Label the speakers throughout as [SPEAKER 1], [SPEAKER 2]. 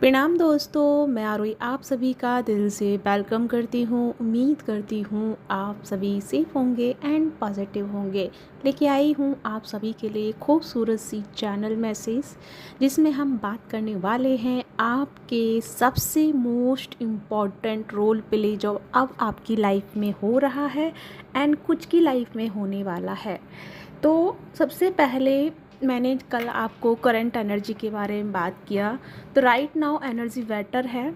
[SPEAKER 1] प्रणाम दोस्तों, मैं आरोही आप सभी का दिल से वेलकम करती हूँ। उम्मीद करती हूँ आप सभी सेफ होंगे एंड पॉजिटिव होंगे। लेके आई हूँ आप सभी के लिए खूबसूरत सी चैनल मैसेज, जिसमें हम बात करने वाले हैं आपके सबसे मोस्ट इम्पॉर्टेंट रोल प्ले जो अब आपकी लाइफ में हो रहा है एंड कुछ की लाइफ में होने वाला है। तो सबसे पहले मैंने कल आपको करंट एनर्जी के बारे में बात किया। तो राइट नाउ एनर्जी बेटर है,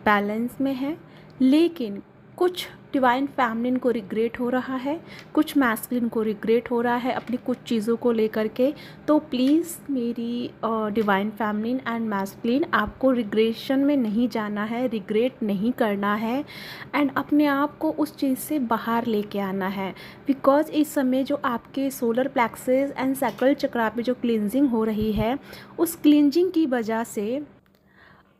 [SPEAKER 1] बैलेंस में है, लेकिन कुछ डिवाइन फैमिलिन को रिग्रेट हो रहा है, कुछ मैस्कुलिन को रिग्रेट हो रहा है अपनी कुछ चीज़ों को लेकर के। तो प्लीज़ मेरी डिवाइन फैमिलिन एंड मैस्कुलिन, आपको रिग्रेशन में नहीं जाना है, रिग्रेट नहीं करना है एंड अपने आप को उस चीज़ से बाहर लेके आना है। बिकॉज इस समय जो आपके सोलर प्लेक्सेस एंड सैक्रल चक्रा पे जो क्लींजिंग हो रही है, उस क्लींजिंग की वजह से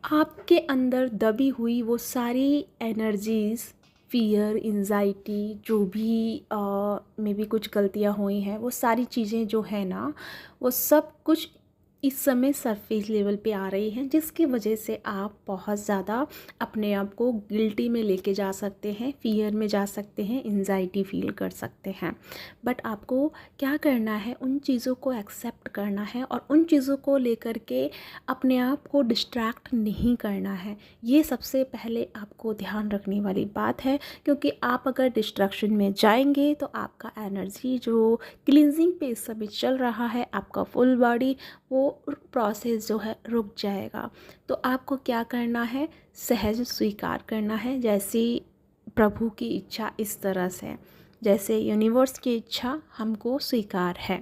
[SPEAKER 1] आपके अंदर दबी हुई वो सारी एनर्जीज़, फ़ियर, एंजाइटी, जो भी मे बी कुछ गलतियाँ हुई हैं, वो सारी चीज़ें जो है ना, वो सब कुछ इस समय सरफेस लेवल पे आ रही हैं, जिसकी वजह से आप बहुत ज़्यादा अपने आप को गिल्टी में लेके जा सकते हैं, फ़ियर में जा सकते हैं, एंजाइटी फील कर सकते हैं। बट आपको क्या करना है, उन चीज़ों को एक्सेप्ट करना है और उन चीज़ों को लेकर के अपने आप को डिस्ट्रैक्ट नहीं करना है। ये सबसे पहले आपको ध्यान रखने वाली बात है, क्योंकि आप अगर डिस्ट्रैक्शन में जाएंगे तो आपका एनर्जी जो क्लींजिंग पे इस समय चल रहा है, आपका फुल बॉडी वो प्रोसेस जो है रुक जाएगा। तो आपको क्या करना है, सहज स्वीकार करना है, जैसी प्रभु की इच्छा इस तरह से, जैसे यूनिवर्स की इच्छा हमको स्वीकार है।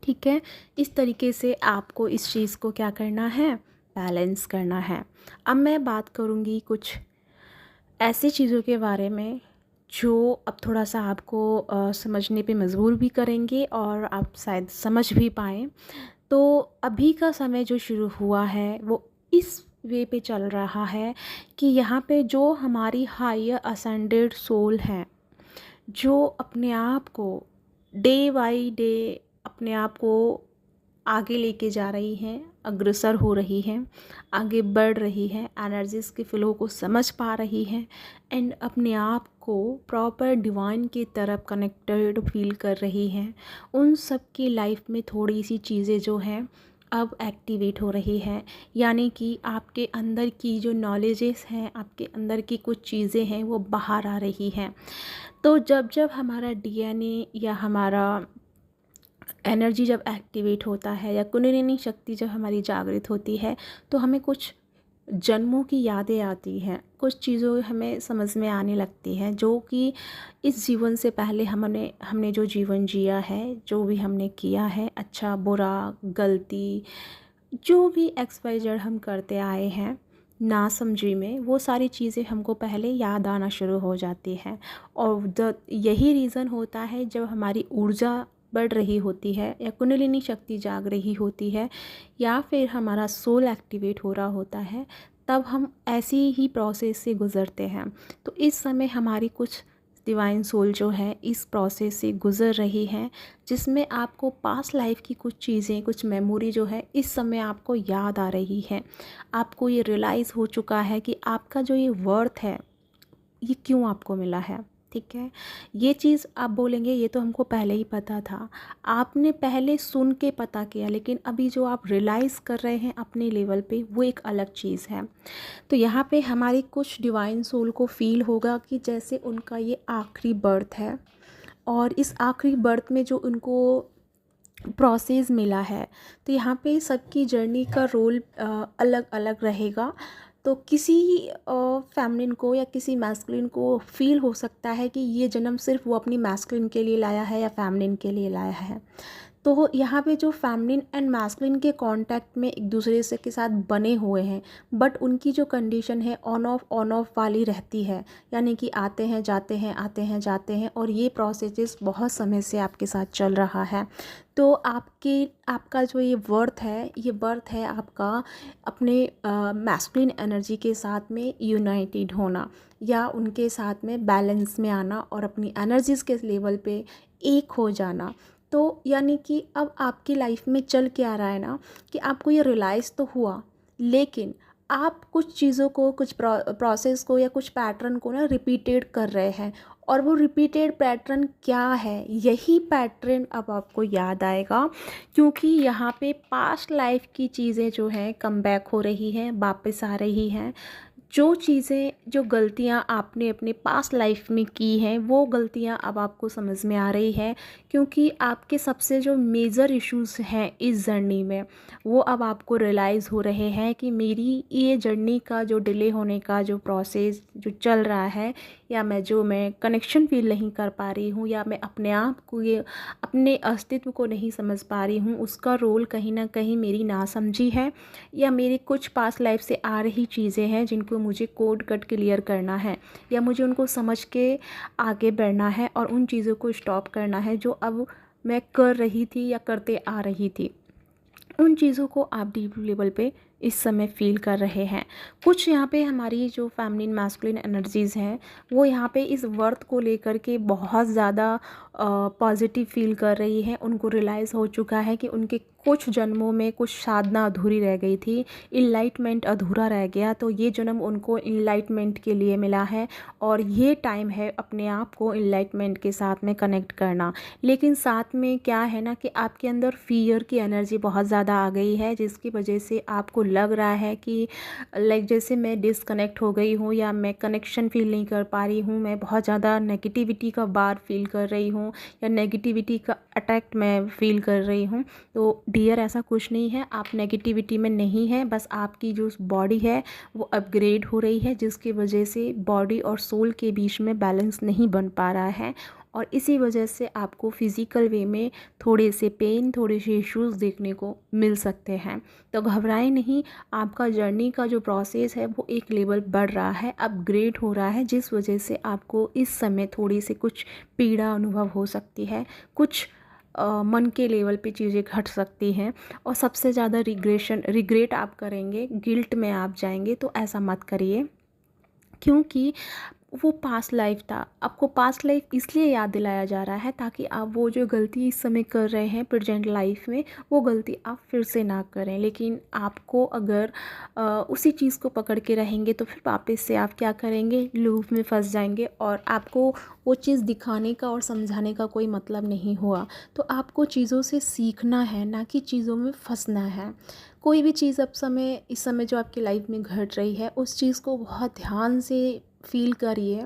[SPEAKER 1] ठीक है, इस तरीके से आपको इस चीज़ को क्या करना है, बैलेंस करना है। अब मैं बात करूँगी कुछ ऐसी चीज़ों के बारे में जो अब थोड़ा सा आपको समझने पे मजबूर भी करेंगे और आप शायद समझ भी पाएँ। तो अभी का समय जो शुरू हुआ है वो इस वे पे चल रहा है कि यहाँ पे जो हमारी हायर असेंडेड सोल हैं, जो अपने आप को डे बाय डे अपने आप को आगे लेके जा रही हैं, अग्रसर हो रही हैं, आगे बढ़ रही हैं, एनर्जीज के फ्लो को समझ पा रही हैं एंड अपने आप को प्रॉपर डिवाइन की तरफ कनेक्टेड फील कर रही हैं। उन सब की लाइफ में थोड़ी सी चीज़ें जो हैं अब एक्टिवेट हो रही है, यानी कि आपके अंदर की जो नॉलेजेस हैं, आपके अंदर की कुछ चीज़ें हैं, वो बाहर आ रही हैं। तो जब जब हमारा डीएनए या हमारा एनर्जी जब एक्टिवेट होता है या कुंडलिनी शक्ति जब हमारी जागृत होती है, तो हमें कुछ जन्मों की यादें आती हैं, कुछ चीज़ों हमें समझ में आने लगती हैं, जो कि इस जीवन से पहले हमने जो जीवन जिया है, जो भी हमने किया है, अच्छा बुरा, गलती, जो भी XYZ हम करते आए हैं ना समझी में, वो सारी चीज़ें हमको पहले याद आना शुरू हो जाती हैं। और यही रीज़न होता है, जब हमारी ऊर्जा बढ़ रही होती है या कुंडलिनी शक्ति जाग रही होती है या फिर हमारा सोल एक्टिवेट हो रहा होता है, तब हम ऐसी ही प्रोसेस से गुज़रते हैं। तो इस समय हमारी कुछ डिवाइन सोल जो है इस प्रोसेस से गुज़र रही हैं, जिसमें आपको पास्ट लाइफ की कुछ चीज़ें, कुछ मेमोरी जो है इस समय आपको याद आ रही है। आपको ये रियलाइज़ हो चुका है कि आपका जो ये वर्थ है, ये क्यों आपको मिला है। ठीक है, ये चीज़ आप बोलेंगे ये तो हमको पहले ही पता था। आपने पहले सुन के पता किया, लेकिन अभी जो आप रियलाइज़ कर रहे हैं अपने लेवल पे, वो एक अलग चीज़ है। तो यहाँ पे हमारी कुछ डिवाइन सोल को फील होगा कि जैसे उनका ये आखिरी बर्थ है और इस आखिरी बर्थ में जो उनको प्रोसेस मिला है, तो यहाँ पे सबकी जर्नी का रोल अलग अलग रहेगा। तो किसी फेमिनिन को या किसी मैस्कुलिन को फील हो सकता है कि ये जन्म सिर्फ वो अपनी मैस्कुलिन के लिए लाया है या फेमिनिन के लिए लाया है। तो यहाँ पे जो फेमिनिन एंड मैस्कुलिन के कांटेक्ट में एक दूसरे से के साथ बने हुए हैं, बट उनकी जो कंडीशन है ऑन ऑफ वाली रहती है, यानी कि आते हैं जाते हैं, आते हैं जाते हैं, और ये प्रोसेस बहुत समय से आपके साथ चल रहा है। तो आपका जो ये बर्थ है आपका अपने मैस्कुलिन एनर्जी के साथ में यूनाइटेड होना या उनके साथ में बैलेंस में आना और अपनी एनर्जीज़ के लेवल पे एक हो जाना। तो यानी कि अब आपकी लाइफ में चल के आ रहा है ना, कि आपको ये रियलाइज़ तो हुआ, लेकिन आप कुछ चीज़ों को, कुछ प्रोसेस को या कुछ पैटर्न को ना रिपीटेड कर रहे हैं, और वो रिपीटेड पैटर्न क्या है, यही पैटर्न अब आपको याद आएगा, क्योंकि यहाँ पे पास्ट लाइफ की चीज़ें जो हैं कम बैक हो रही हैं, वापस आ रही हैं। जो चीज़ें, जो गलतियाँ आपने अपने पास्ट लाइफ में की हैं, वो गलतियाँ अब आपको समझ में आ रही है, क्योंकि आपके सबसे जो मेजर इश्यूज़ हैं इस जर्नी में, वो अब आपको रियलाइज़ हो रहे हैं कि मेरी ये जर्नी का जो डिले होने का जो प्रोसेस जो चल रहा है, या मैं कनेक्शन फील नहीं कर पा रही हूँ, या मैं अपने आप को, ये अपने अस्तित्व को नहीं समझ पा रही हूँ, उसका रोल कहीं ना कहीं मेरी नासमझी है, या मेरी कुछ पास्ट लाइफ से आ रही चीज़ें हैं जिनको मुझे कोड कट क्लियर करना है, या मुझे उनको समझ के आगे बढ़ना है और उन चीज़ों को स्टॉप करना है जो अब मैं कर रही थी या करते आ रही थी। उन चीज़ों को आप डीप लेवल पे इस समय फ़ील कर रहे हैं। कुछ यहाँ पे हमारी जो फेमिनिन मैस्कुलिन एनर्जीज़ हैं, वो यहाँ पे इस वर्थ को लेकर के बहुत ज़्यादा पॉजिटिव फ़ील कर रही हैं। उनको रियलाइज़ हो चुका है कि उनके कुछ जन्मों में कुछ साधना अधूरी रह गई थी, इनलाइटमेंट अधूरा रह गया, तो ये जन्म उनको इनलाइटमेंट के लिए मिला है, और ये टाइम है अपने आप को इनलाइटमेंट के साथ में कनेक्ट करना। लेकिन साथ में क्या है ना, कि आपके अंदर फ़ियर की एनर्जी बहुत ज़्यादा आ गई है, जिसकी वजह से आपको लग रहा है कि लाइक जैसे मैं डिसकनेक्ट हो गई हूँ, या मैं कनेक्शन फ़ील नहीं कर पा रही हूँ, मैं बहुत ज़्यादा नेगेटिविटी का बार फील कर रही हूँ, या नेगेटिविटी का अटैक मैं फ़ील कर रही हूँ। तो डियर, ऐसा कुछ नहीं है, आप नेगेटिविटी में नहीं हैं, बस आपकी जो बॉडी है वो अपग्रेड हो रही है, जिसकी वजह से बॉडी और सोल के बीच में बैलेंस नहीं बन पा रहा है, और इसी वजह से आपको फिज़िकल वे में थोड़े से पेन, थोड़े से इश्यूज़ देखने को मिल सकते हैं। तो घबराएं नहीं, आपका जर्नी का जो प्रोसेस है वो एक लेवल बढ़ रहा है, अपग्रेड हो रहा है, जिस वजह से आपको इस समय थोड़ी सी कुछ पीड़ा अनुभव हो सकती है, कुछ मन के लेवल पे चीज़ें घट सकती हैं, और सबसे ज़्यादा रिग्रेट आप करेंगे, गिल्ट में आप जाएंगे। तो ऐसा मत करिए, क्योंकि वो पास्ट लाइफ था। आपको पास्ट लाइफ इसलिए याद दिलाया जा रहा है ताकि आप वो जो गलती इस समय कर रहे हैं प्रेजेंट लाइफ में, वो गलती आप फिर से ना करें। लेकिन आपको अगर उसी चीज़ को पकड़ के रहेंगे तो फिर वापस से आप क्या करेंगे, लूप में फंस जाएंगे, और आपको वो चीज़ दिखाने का और समझाने का कोई मतलब नहीं हुआ। तो आपको चीज़ों से सीखना है, ना कि चीज़ों में फंसना है। कोई भी चीज़ इस समय जो आपकी लाइफ में घट रही है, उस चीज़ को बहुत ध्यान से फ़ील करिए,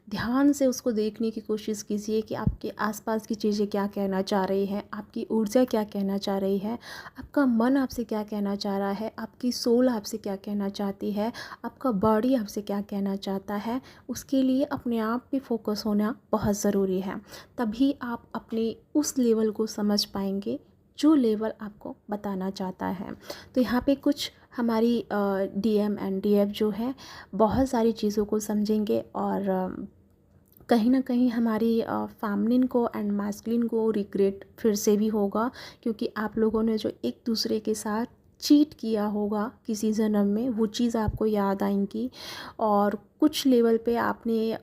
[SPEAKER 1] ध्यान से उसको देखने की कोशिश कीजिए कि आपके आसपास की चीज़ें क्या कहना चाह रही हैं, आपकी ऊर्जा क्या कहना चाह रही है, आपका मन आपसे क्या कहना चाह रहा है, आपकी सोल आपसे क्या कहना चाहती है, आपका बॉडी आपसे क्या कहना चाहता है। उसके लिए अपने आप पे फोकस होना बहुत ज़रूरी है, तभी आप अपने उस लेवल को समझ पाएंगे जो लेवल आपको बताना चाहता है। तो यहाँ पे कुछ हमारी डीएम एंड डीएफ जो है बहुत सारी चीज़ों को समझेंगे, और कहीं ना कहीं हमारी फेमिनिन को एंड मैस्कुलिन को रिग्रेट फिर से भी होगा, क्योंकि आप लोगों ने जो एक दूसरे के साथ चीट किया होगा किसी जन्म में, वो चीज़ आपको याद आएंगी, और कुछ लेवल पे आपने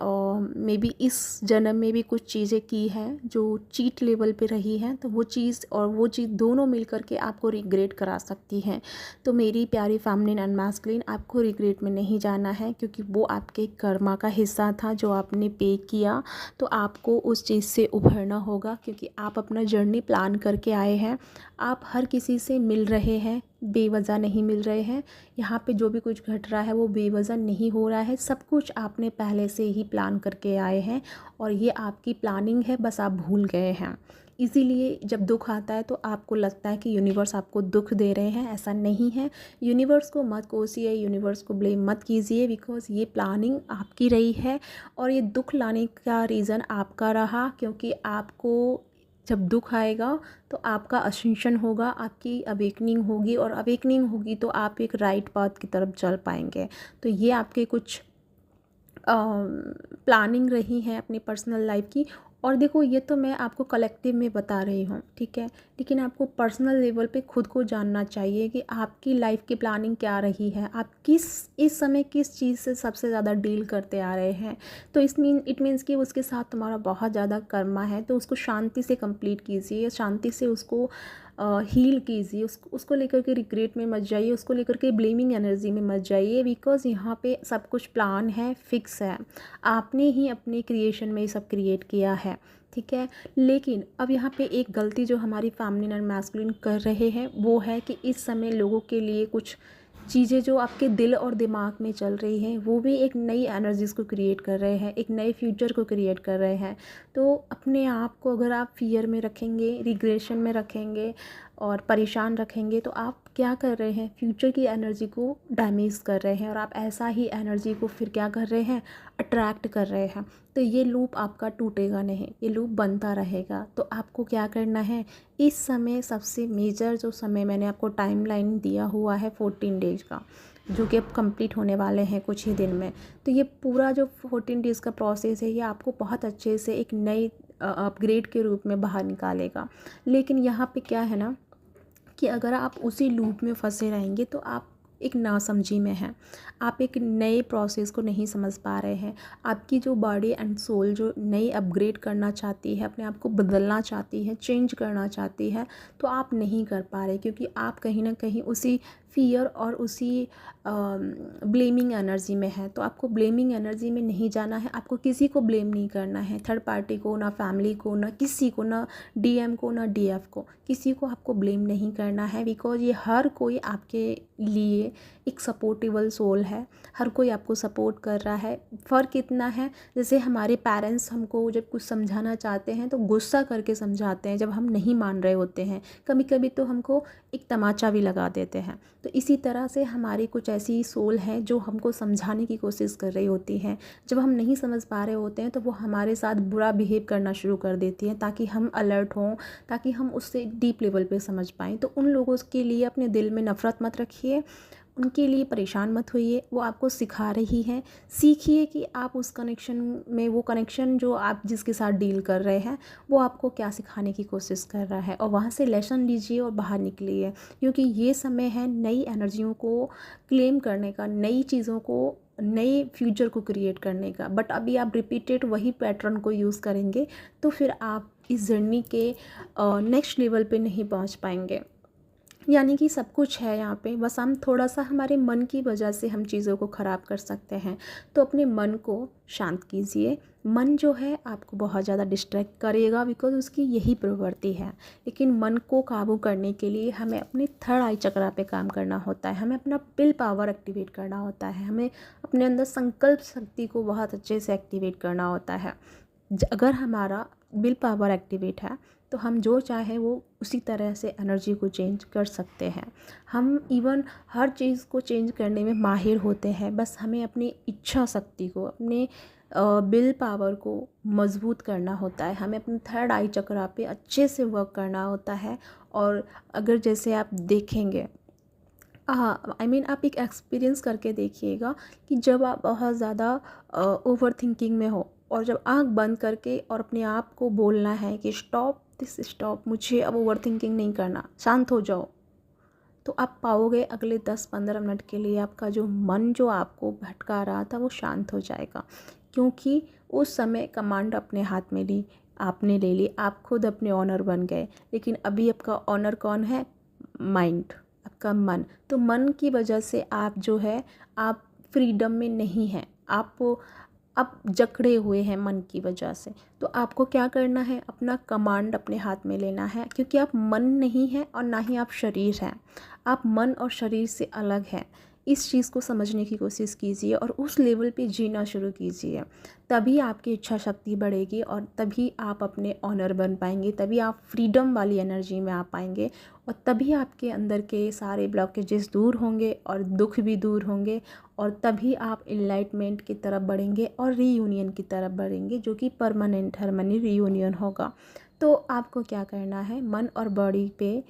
[SPEAKER 1] मे बी इस जन्म में भी कुछ चीज़ें की हैं जो चीट लेवल पे रही हैं, तो वो चीज़ और वो चीज़ दोनों मिलकर के आपको रिग्रेट करा सकती हैं। तो मेरी प्यारी फेमिनिन एंड मैस्कुलिन, आपको रिग्रेट में नहीं जाना है, क्योंकि वो आपके कर्मा का हिस्सा था जो आपने पे किया। तो आपको उस चीज़ से उभरना होगा, क्योंकि आप अपना जर्नी प्लान करके आए हैं। आप हर किसी से मिल रहे हैं, बेवजह नहीं मिल रहे हैं। यहाँ पे जो भी कुछ घट रहा है वो बेवजह नहीं हो रहा है, सब कुछ आपने पहले से ही प्लान करके आए हैं, और ये आपकी प्लानिंग है, बस आप भूल गए हैं। इसीलिए जब दुख आता है तो आपको लगता है कि यूनिवर्स आपको दुख दे रहे हैं, ऐसा नहीं है। यूनिवर्स को मत कोसिए, यूनिवर्स को ब्लेम मत कीजिए, बिकॉज़ ये प्लानिंग आपकी रही है, और ये दुख लाने का रीज़न आपका रहा, क्योंकि आपको जब दुख आएगा तो आपका असेंशन होगा, आपकी अवेकनिंग होगी, और अवेकनिंग होगी तो आप एक राइट पाथ की तरफ चल पाएंगे। तो ये आपके कुछ प्लानिंग रही है अपनी पर्सनल लाइफ की। और देखो, ये तो मैं आपको कलेक्टिव में बता रही हूँ, ठीक है, लेकिन आपको पर्सनल लेवल पे खुद को जानना चाहिए कि आपकी लाइफ की प्लानिंग क्या रही है, आप इस समय किस चीज़ से सबसे ज़्यादा डील करते आ रहे हैं। तो इट मीन्स कि उसके साथ तुम्हारा बहुत ज़्यादा कर्मा है, तो उसको शांति से कंप्लीट कीजिए, शांति से उसको हील कीजिए, उसको लेकर के रिग्रेट में मत जाइए, उसको लेकर के ब्लेमिंग एनर्जी में मत जाइए, बिकॉज़ यहाँ पे सब कुछ प्लान है, फिक्स है। आपने ही अपने क्रिएशन में ये सब क्रिएट किया है, ठीक है। लेकिन अब यहाँ पे एक गलती जो हमारी फेमिनिन और मैस्कुलिन कर रहे हैं वो है कि इस समय लोगों के लिए कुछ चीज़ें जो आपके दिल और दिमाग में चल रही हैं वो भी एक नई एनर्जीज़ को क्रिएट कर रहे हैं, एक नए फ्यूचर को क्रिएट कर रहे हैं। तो अपने आप को अगर आप फियर में रखेंगे, रिग्रेशन में रखेंगे और परेशान रखेंगे तो आप क्या कर रहे हैं, फ्यूचर की एनर्जी को डैमेज कर रहे हैं और आप ऐसा ही एनर्जी को फिर क्या कर रहे हैं, अट्रैक्ट कर रहे हैं। तो ये लूप आपका टूटेगा नहीं, ये लूप बनता रहेगा। तो आपको क्या करना है, इस समय सबसे मेजर जो समय मैंने आपको टाइमलाइन दिया हुआ है 14 डेज का, जो कि अब कंप्लीट होने वाले हैं कुछ ही दिन में। तो ये पूरा जो 14 डेज़ का प्रोसेस है ये आपको बहुत अच्छे से एक नई अपग्रेड के रूप में बाहर निकालेगा। लेकिन यहाँ पे क्या है ना कि अगर आप उसी लूप में फंसे रहेंगे तो आप एक नासमझी में हैं, आप एक नए प्रोसेस को नहीं समझ पा रहे हैं। आपकी जो बॉडी एंड सोल जो नई अपग्रेड करना चाहती है, अपने आप को बदलना चाहती है, चेंज करना चाहती है, तो आप नहीं कर पा रहे क्योंकि आप कहीं ना कहीं उसी फियर और उसी ब्लेमिंग एनर्जी में है। तो आपको ब्लेमिंग एनर्जी में नहीं जाना है, आपको किसी को ब्लेम नहीं करना है, थर्ड पार्टी को, ना फैमिली को, ना किसी को, ना डीएम को, ना डीएफ को, किसी को आपको ब्लेम नहीं करना है। बिकॉज ये हर कोई आपके लिए एक सपोर्टेबल सोल है, हर कोई आपको सपोर्ट कर रहा है। फ़र्क इतना है, जैसे हमारे पेरेंट्स हमको जब कुछ समझाना चाहते हैं तो गुस्सा करके समझाते हैं, जब हम नहीं मान रहे होते हैं कभी कभी तो हमको एक तमाचा भी लगा देते हैं। तो इसी तरह से हमारी कुछ ऐसी सोल हैं जो हमको समझाने की कोशिश कर रही होती हैं। जब हम नहीं समझ पा रहे होते हैं तो वो हमारे साथ बुरा बिहेव करना शुरू कर देती हैं ताकि हम अलर्ट हों, ताकि हम उससे डीप लेवल पे समझ पाएँ। तो उन लोगों के लिए अपने दिल में नफ़रत मत रखिए, उनके लिए परेशान मत होइए। वो आपको सिखा रही हैं, सीखिए कि आप उस कनेक्शन में, वो कनेक्शन जो आप जिसके साथ डील कर रहे हैं वो आपको क्या सिखाने की कोशिश कर रहा है, और वहाँ से लेसन लीजिए और बाहर निकलिए। क्योंकि ये समय है नई एनर्जियों को क्लेम करने का, नई चीज़ों को, नए फ्यूचर को क्रिएट करने का। बट अभी आप रिपीटेड वही पैटर्न को यूज़ करेंगे तो फिर आप इस जर्नी के नेक्स्ट लेवल पे नहीं पहुंच पाएंगे। यानी कि सब कुछ है यहाँ पे, बस हम थोड़ा सा हमारे मन की वजह से हम चीज़ों को ख़राब कर सकते हैं। तो अपने मन को शांत कीजिए। मन जो है आपको बहुत ज़्यादा डिस्ट्रैक्ट करेगा बिकॉज उसकी यही प्रवृत्ति है। लेकिन मन को काबू करने के लिए हमें अपने थर्ड आई चक्रा पे काम करना होता है, हमें अपना विल पावर एक्टिवेट करना होता है, हमें अपने अंदर संकल्प शक्ति को बहुत अच्छे से एक्टिवेट करना होता है। अगर हमारा विल पावर एक्टिवेट है तो हम जो चाहे वो उसी तरह से एनर्जी को चेंज कर सकते हैं। हम इवन हर चीज़ को चेंज करने में माहिर होते हैं, बस हमें अपनी इच्छा शक्ति को, अपने विल पावर को मजबूत करना होता है, हमें अपने थर्ड आई चक्रा पे अच्छे से वर्क करना होता है। और अगर जैसे आप देखेंगे, हाँ आई मीन आप एक एक्सपीरियंस करके देखिएगा कि जब आप बहुत ज़्यादा ओवर थिंकिंग में हो और जब आंख बंद करके और अपने आप को बोलना है कि स्टॉप दिस, स्टॉप, मुझे अब ओवर थिंकिंग नहीं करना, शांत हो जाओ, तो आप पाओगे अगले 10-15 मिनट के लिए आपका जो मन जो आपको भटका रहा था वो शांत हो जाएगा। क्योंकि उस समय कमांड अपने हाथ में ली, आपने ले ली, आप खुद अपने ऑनर बन गए। लेकिन अभी आपका ऑनर कौन है? माइंड, आपका मन। तो मन की वजह से आप जो है आप फ्रीडम में नहीं हैं, आप जकड़े हुए हैं मन की वजह से। तो आपको क्या करना है, अपना कमांड अपने हाथ में लेना है, क्योंकि आप मन नहीं हैं और ना ही आप शरीर हैं, आप मन और शरीर से अलग हैं। इस चीज़ को समझने की कोशिश कीजिए और उस लेवल पे जीना शुरू कीजिए। तभी आपकी इच्छा शक्ति बढ़ेगी और तभी आप अपने ऑनर बन पाएंगे, तभी आप फ्रीडम वाली एनर्जी में आ पाएंगे और तभी आपके अंदर के सारे ब्लॉकेजेस दूर होंगे और दुख भी दूर होंगे और तभी आप इनलाइटमेंट की तरफ बढ़ेंगे और रीयूनियन की तरफ बढ़ेंगे, जो कि परमानेंट हार्मनी रीयूनियन होगा। तो आपको क्या करना है, मन और बॉडी पे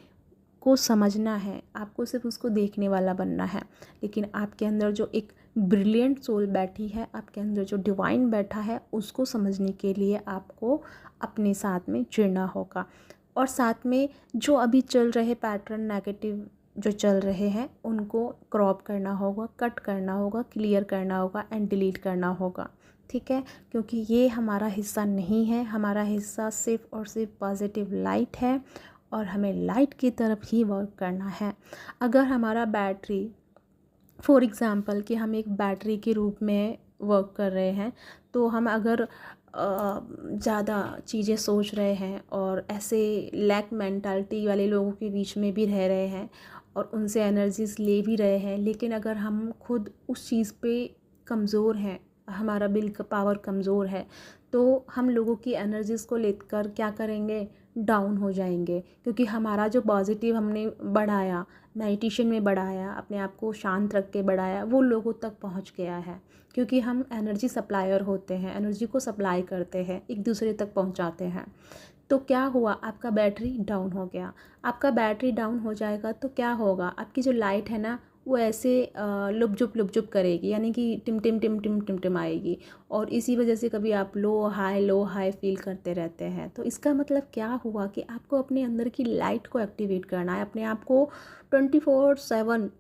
[SPEAKER 1] को समझना है, आपको सिर्फ उसको देखने वाला बनना है। लेकिन आपके अंदर जो एक ब्रिलियंट सोल बैठी है, आपके अंदर जो डिवाइन बैठा है, उसको समझने के लिए आपको अपने साथ में जुड़ना होगा। और साथ में जो अभी चल रहे पैटर्न नेगेटिव जो चल रहे हैं उनको क्रॉप करना होगा, कट करना होगा, क्लियर करना होगा एंड डिलीट करना होगा, ठीक है। क्योंकि ये हमारा हिस्सा नहीं है, हमारा हिस्सा सिर्फ और सिर्फ पॉजिटिव लाइट है और हमें लाइट की तरफ ही वर्क करना है। अगर हमारा बैटरी, फॉर एग्ज़ाम्पल कि हम एक बैटरी के रूप में वर्क कर रहे हैं, तो हम अगर ज़्यादा चीज़ें सोच रहे हैं और ऐसे लैक मेंटालिटी वाले लोगों के बीच में भी रह रहे हैं और उनसे एनर्जीज़ ले भी रहे हैं, लेकिन अगर हम खुद उस चीज़ पे कमज़ोर हैं, हमारा विल का पावर कमज़ोर है, तो हम लोगों की एनर्जीज़ को लेकर क्या करेंगे, डाउन हो जाएंगे। क्योंकि हमारा जो पॉजिटिव हमने बढ़ाया, मेडिटेशन में बढ़ाया, अपने आप को शांत रख के बढ़ाया, वो लोगों तक पहुंच गया है। क्योंकि हम एनर्जी सप्लायर होते हैं, एनर्जी को सप्लाई करते हैं, एक दूसरे तक पहुंचाते हैं। तो क्या हुआ, आपका बैटरी डाउन हो गया। आपका बैटरी डाउन हो जाएगा तो क्या होगा, आपकी जो लाइट है ना वो ऐसे लुप जुप करेगी, यानी कि टिम टिम टिम टिम टिम टिम आएगी। और इसी वजह से कभी आप लो हाई फील करते रहते हैं। तो इसका मतलब क्या हुआ कि आपको अपने अंदर की लाइट को एक्टिवेट करना है, अपने आप को 24/7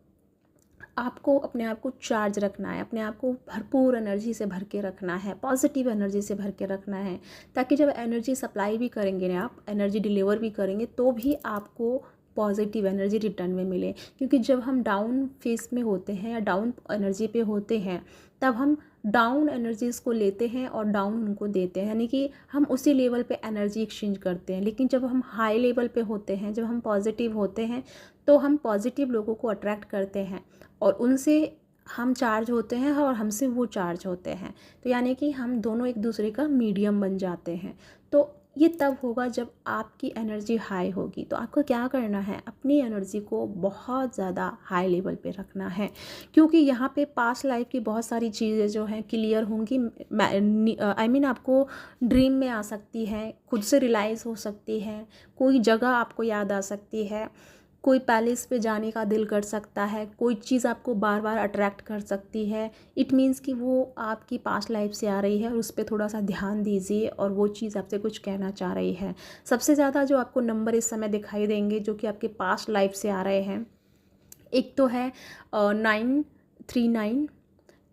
[SPEAKER 1] आपको अपने आप को चार्ज रखना है, अपने आप को भरपूर एनर्जी से भर के रखना है, पॉजिटिव एनर्जी से भर के रखना है, ताकि जब एनर्जी सप्लाई भी करेंगे ना, आप एनर्जी डिलीवर भी करेंगे, तो भी आपको पॉजिटिव एनर्जी रिटर्न में मिले। क्योंकि जब हम डाउन फेस में होते हैं या डाउन एनर्जी पे होते हैं, तब हम डाउन एनर्जीज़ को लेते हैं और डाउन उनको देते हैं, यानी कि हम उसी लेवल पे एनर्जी एक्सचेंज करते हैं। लेकिन जब हम हाई लेवल पे होते हैं, जब हम पॉजिटिव होते हैं, तो हम पॉजिटिव लोगों को अट्रैक्ट करते हैं और उनसे हम चार्ज होते हैं और हमसे वो चार्ज होते हैं। तो यानी कि हम दोनों एक दूसरे का मीडियम बन जाते हैं। तो ये तब होगा जब आपकी एनर्जी हाई होगी। तो आपको क्या करना है, अपनी एनर्जी को बहुत ज़्यादा हाई लेवल पे रखना है। क्योंकि यहाँ पे पास्ट लाइफ की बहुत सारी चीज़ें जो हैं क्लियर होंगी। आई मीन आपको ड्रीम में आ सकती है, खुद से रियलाइज़ हो सकती है, कोई जगह आपको याद आ सकती है, कोई पैलेस पे जाने का दिल कर सकता है, कोई चीज़ आपको बार बार अट्रैक्ट कर सकती है। इट मीन्स कि वो आपकी पास्ट लाइफ से आ रही है और उस पर थोड़ा सा ध्यान दीजिए और वो चीज़ आपसे कुछ कहना चाह रही है। सबसे ज़्यादा जो आपको नंबर इस समय दिखाई देंगे जो कि आपके पास्ट लाइफ से आ रहे हैं, एक तो है 939,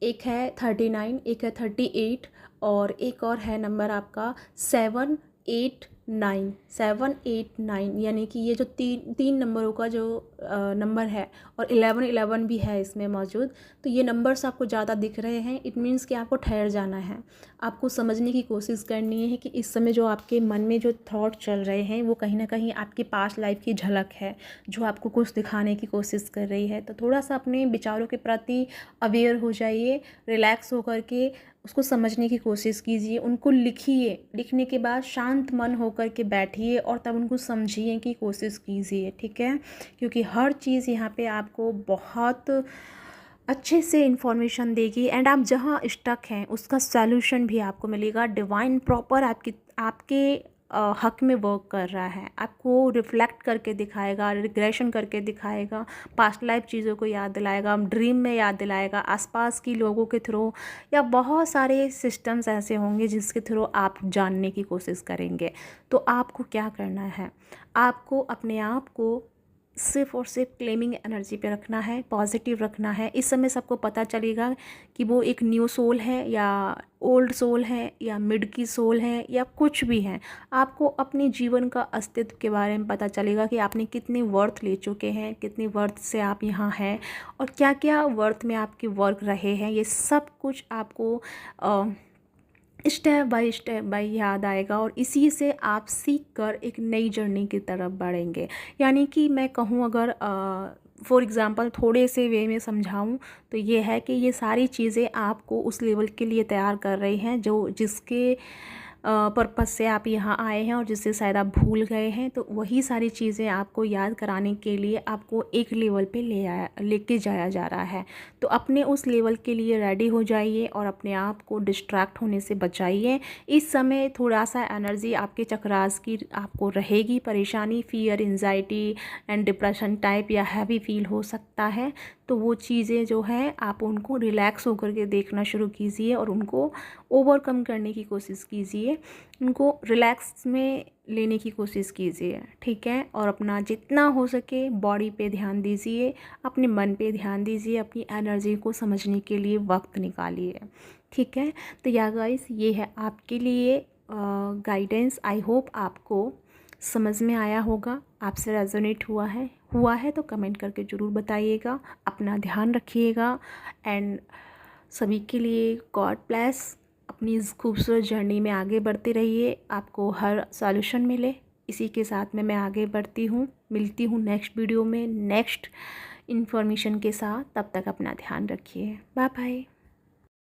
[SPEAKER 1] एक है 39, एक है 38 और एक और है नंबर आपका 789, यानी कि ये जो तीन नंबरों का जो नंबर है, और 11 भी है इसमें मौजूद। तो ये नंबर्स आपको ज़्यादा दिख रहे हैं, इट मीन्स कि आपको ठहर जाना है, आपको समझने की कोशिश करनी है कि इस समय जो आपके मन में जो थॉट चल रहे हैं वो कहीं ना कहीं आपकी पास्ट लाइफ की झलक है जो आपको कुछ दिखाने की कोशिश कर रही है। तो थोड़ा सा अपने विचारों के प्रति अवेयर हो जाइए, रिलैक्स होकर के उसको समझने की कोशिश कीजिए, उनको लिखिए, लिखने के बाद शांत मन होकर के बैठिए और तब उनको समझिए की कोशिश कीजिए, ठीक है। क्योंकि हर चीज़ यहाँ पे आपको बहुत अच्छे से इन्फॉर्मेशन देगी एंड आप जहाँ स्टक हैं उसका सॉल्यूशन भी आपको मिलेगा। डिवाइन प्रॉपर आपके हक में वर्क कर रहा है, आपको रिफ्लेक्ट करके दिखाएगा, रिग्रेशन करके दिखाएगा, पास्ट लाइफ चीज़ों को याद दिलाएगा, ड्रीम में याद दिलाएगा, आसपास की लोगों के थ्रू, या बहुत सारे सिस्टम्स ऐसे होंगे जिसके थ्रू आप जानने की कोशिश करेंगे। तो आपको क्या करना है, आपको अपने आप को सिर्फ़ और सिर्फ क्लेमिंग एनर्जी पे रखना है, पॉजिटिव रखना है। इस समय सबको पता चलेगा कि वो एक न्यू सोल है या ओल्ड सोल है या मिड की सोल है या कुछ भी है। आपको अपने जीवन का अस्तित्व के बारे में पता चलेगा कि आपने कितनी वर्थ ले चुके हैं, कितनी वर्थ से आप यहाँ हैं और क्या क्या वर्थ में आपके वर्क रहे हैं। ये सब कुछ आपको स्टेप बाय याद आएगा और इसी से आप सीख कर एक नई जर्नी की तरफ बढ़ेंगे। यानी कि मैं कहूँ अगर फॉर एग्ज़ाम्पल थोड़े से वे में समझाऊँ तो ये है कि ये सारी चीज़ें आपको उस लेवल के लिए तैयार कर रही हैं जो जिसके पर्पस से आप यहाँ आए हैं और जिससे शायद आप भूल गए हैं। तो वही सारी चीज़ें आपको याद कराने के लिए आपको एक लेवल पे लेके जाया जा रहा है। तो अपने उस लेवल के लिए रेडी हो जाइए और अपने आप को डिस्ट्रैक्ट होने से बचाइए। इस समय थोड़ा सा एनर्जी आपके चक्रास की आपको रहेगी, परेशानी, fear, anxiety and depression type या हैवी फील हो सकता है। तो वो चीज़ें जो हैं आप उनको रिलैक्स होकर के देखना शुरू कीजिए और उनको ओवरकम करने की कोशिश कीजिए, उनको रिलैक्स में लेने की कोशिश कीजिए, ठीक है। और अपना जितना हो सके बॉडी पे ध्यान दीजिए, अपने मन पे ध्यान दीजिए, अपनी एनर्जी को समझने के लिए वक्त निकालिए, ठीक है। तो या गाइस, ये है आपके लिए गाइडेंस। आई होप आपको समझ में आया होगा, आपसे रेजोनेट हुआ है तो कमेंट करके ज़रूर बताइएगा। अपना ध्यान रखिएगा एंड सभी के लिए गॉड ब्लेस। अपनी इस खूबसूरत जर्नी में आगे बढ़ते रहिए, आपको हर सॉल्यूशन मिले। इसी के साथ में मैं आगे बढ़ती हूँ, मिलती हूँ नेक्स्ट वीडियो में नेक्स्ट इन्फॉर्मेशन के साथ। तब तक अपना ध्यान रखिए। Bye bye.